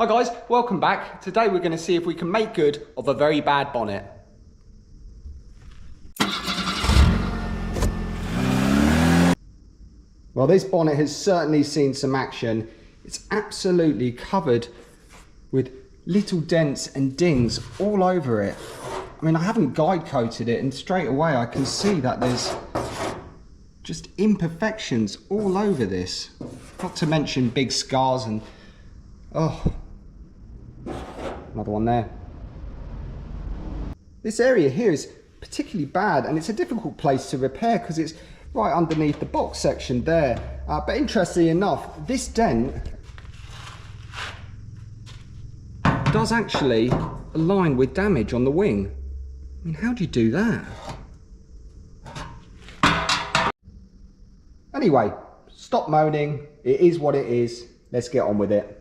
Hi guys, welcome back. Today we're going to see if we can make good of a very bad bonnet. Well, this bonnet has certainly seen some action. It's absolutely covered with little dents and dings all over it. I mean, I haven't guide coated it and straight away I can see that there's just imperfections all over this. Not to mention big scars and, oh, another one there. This area here is particularly bad and it's a difficult place to repair because it's right underneath the box section there. But interestingly enough, this dent does actually align with damage on the wing. I mean, how do you do that? Anyway, stop moaning. It is what it is. Let's get on with it.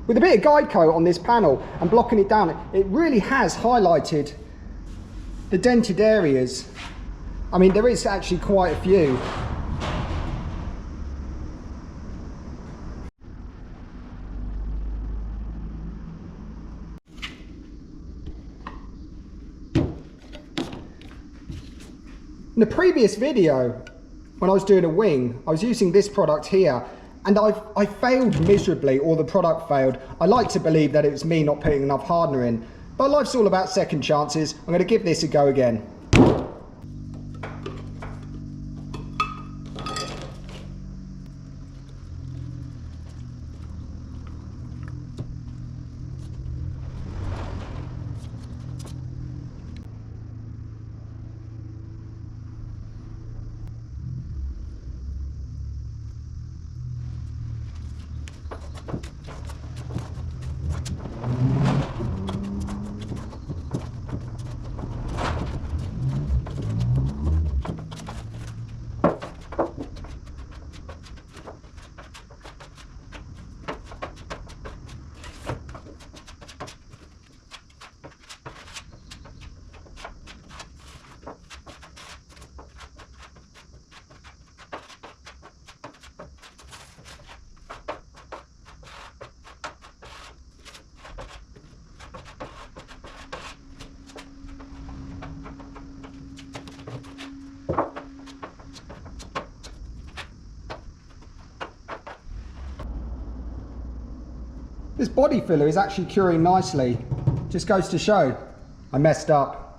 With a bit of guide coat on this panel and blocking it down, it really has highlighted the dented areas. I mean, there is actually quite a few. In the previous video, when I was doing a wing, I was using this product here, and I failed miserably, or the product failed. I like to believe that it was me not putting enough hardener in, but life's all about second chances. I'm going to give this a go again. This body filler is actually curing nicely. Just goes to show I messed up.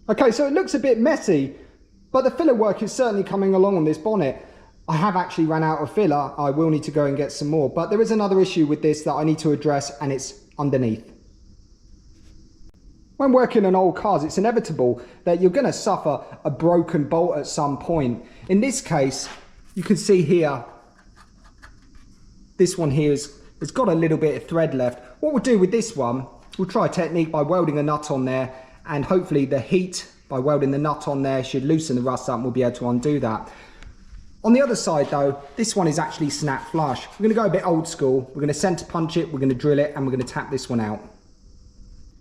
Okay, so it looks a bit messy, but the filler work is certainly coming along on this bonnet. I have actually ran out of filler. I will need to go and get some more, but there is another issue with this that I need to address, and it's underneath. When working on old cars, it's inevitable that you're going to suffer a broken bolt at some point. In this case, you can see here, this one here has got a little bit of thread left. What we'll do with this one, we'll try a technique by welding a nut on there, and hopefully the heat by welding the nut on there should loosen the rust up and we'll be able to undo that. On the other side though, this one is actually snap flush. We're going to go a bit old school. We're going to center punch it, we're going to drill it, and we're going to tap this one out.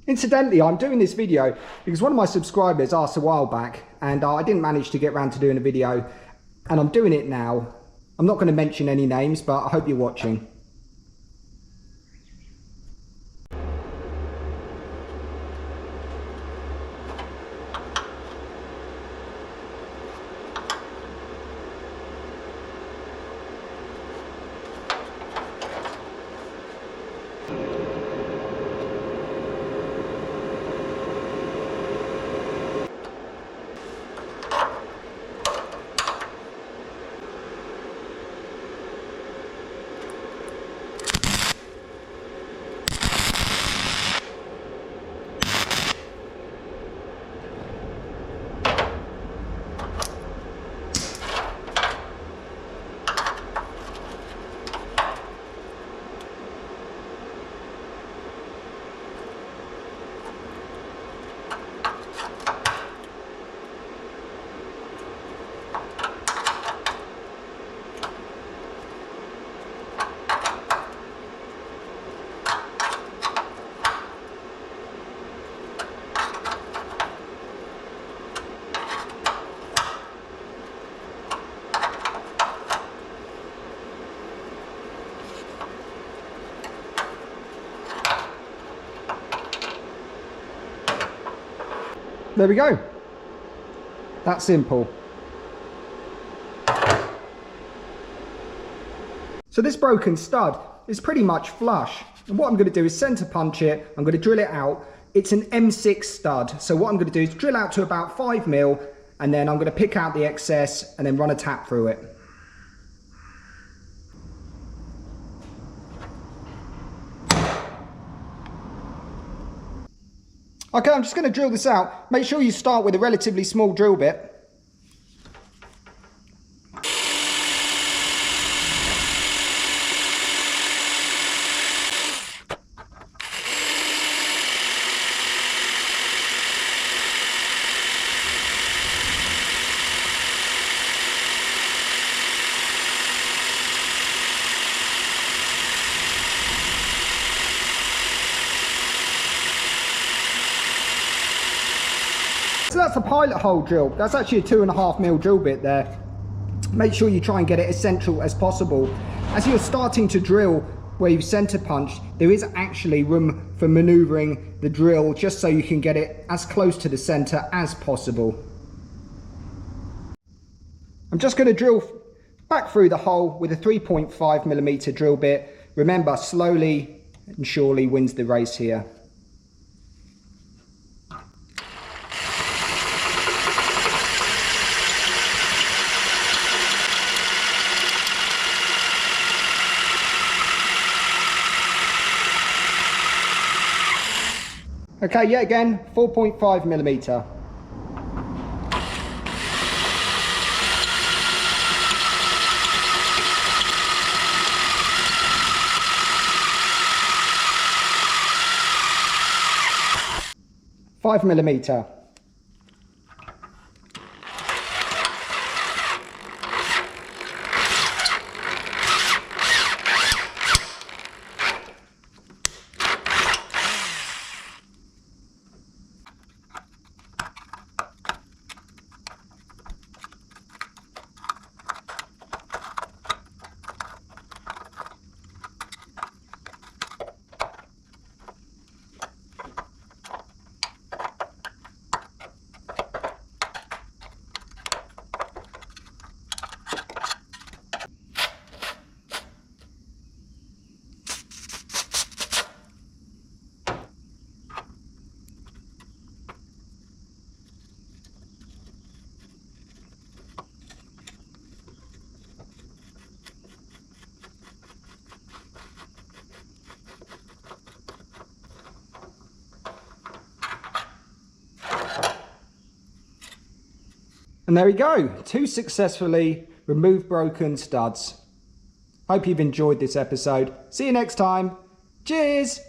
Incidentally, I'm doing this video because one of my subscribers asked a while back, and I didn't manage to get around to doing a video, and I'm doing it now. I'm not going to mention any names, but I hope you're watching. There we go. That's simple. So this broken stud is pretty much flush. And what I'm going to do is center punch it. I'm going to drill it out. It's an M6 stud. So what I'm going to do is drill out to about 5 mil, and then I'm going to pick out the excess and then run a tap through it. Okay, I'm just going to drill this out. Make sure you start with a relatively small drill bit. So that's a pilot hole drill. That's actually a 2.5 mil drill bit there. Make sure you try and get it as central as possible. As you're starting to drill where you've center punched, there is actually room for maneuvering the drill just so you can get it as close to the center as possible. I'm just going to drill back through the hole with a 3.5mm drill bit. Remember, slowly and surely wins the race here. Okay, yet again, 4.5mm. $5mm. And there we go, 2 successfully removed broken studs. Hope you've enjoyed this episode. See you next time. Cheers!